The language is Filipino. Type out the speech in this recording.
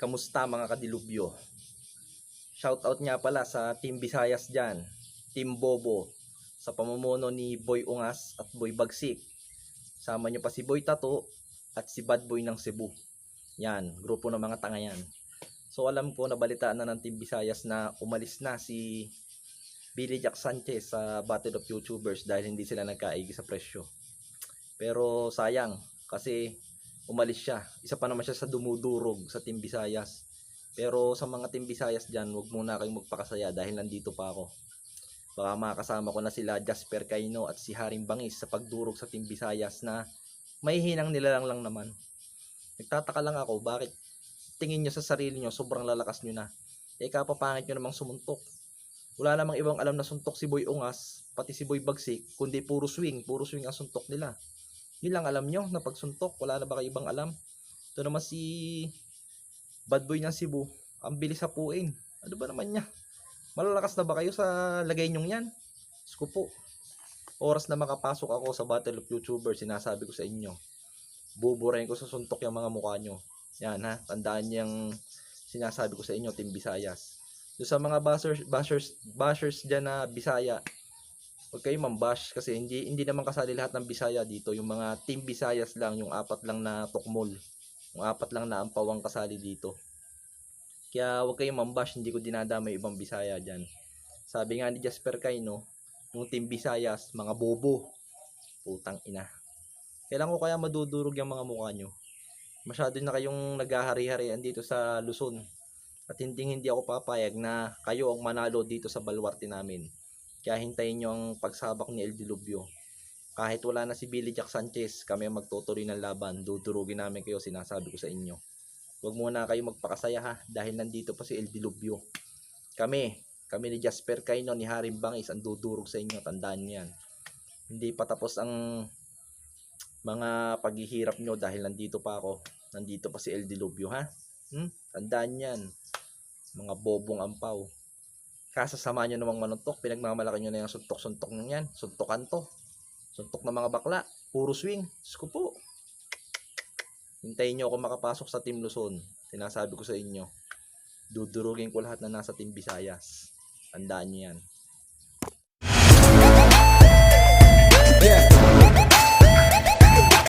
Kamusta mga kadilubyo? Shoutout nga pala sa Team Visayas dyan, Team Bobo, sa pamumuno ni Boy Ungas at Boy Bagsik. Sama nyo pa si Boy Tato at si Bad Boy ng Cebu. Yan, grupo ng mga tanga yan. So alam ko, nabalitaan na ng Team Visayas na umalis na si Billy Jack Sanchez sa Battle of YouTubers dahil hindi sila nagkaigi sa presyo. Pero sayang, kasi umalis siya. Isa pa naman siya sa dumudurog sa Team Visayas. Pero sa mga Team Visayas dyan, huwag muna kayong magpakasaya dahil nandito pa ako. Baka makakasama ko na sila Jasper Caino at si Haring Bangis sa pagdurog sa Team Visayas na may hinang nilalang lang naman. Nagtataka lang ako, bakit tingin nyo sa sarili nyo sobrang lalakas nyo na? Kapapangit nyo namang sumuntok. Wala namang ibang alam na suntok si Boy Ungas, pati si Boy Bagsik, kundi puro swing ang suntok nila. Yun lang alam nyo na pagsuntok, wala na ba kayo ibang alam? Ito naman si Bad Boy ng Cebu, ang bilis hapuin. Ano ba naman niya? Malalakas na ba kayo sa lagay nyong yan? Sko po. Oras na makapasok ako sa Battle of YouTubers, sinasabi ko sa inyo, buburahin ko sa suntok yung mga mukha nyo. Yan ha, tandaan niyang sinasabi ko sa inyo, Team Visayas. So, sa mga bashers dyan na Bisaya, huwag kayo mambash kasi hindi naman kasali lahat ng Bisaya dito. Yung mga Team Visayas lang, yung 4 lang na tukmol, yung 4 lang na ampawang kasali dito. Kaya huwag kayong mambash, hindi ko dinadamay ibang Bisaya dyan. Sabi nga ni Jasper Caino, yung Team Visayas, mga bobo. Putang ina. Kailan ko kaya madudurog yung mga mukha nyo? Masyado na kayong naghahari-harian dito sa Luzon. At hindi ako papayag na kayo ang manalo dito sa baluarte namin. Kaya hintayin nyo ang pagsabak ni El Dilubyo. Kahit wala na si Billy Jack Sanchez, kami ang magtutuloy ng laban. Dudurugin namin kayo, sinasabi ko sa inyo. Huwag muna kayo magpakasaya ha, dahil nandito pa si El Dilubyo. Kami ni Jasper Caino, ni Haring Bangis, ang dudurog sa inyo. Tandaan nyo yan. Hindi pa tapos ang mga paghihirap nyo dahil nandito pa ako. Nandito pa si El Dilubyo ha. Tandaan yan. Mga bobong ampaw. Kasasama nyo namang manuntok, pinagmamalaki nyo na yung suntok-suntok nyo yan. Suntokan to. Suntok na mga bakla. Puro swing. Sko po. Hintayin nyo ako makapasok sa Team Luzon. Sinasabi ko sa inyo, dudurugin ko lahat na nasa Team Visayas. Tandaan nyo yan.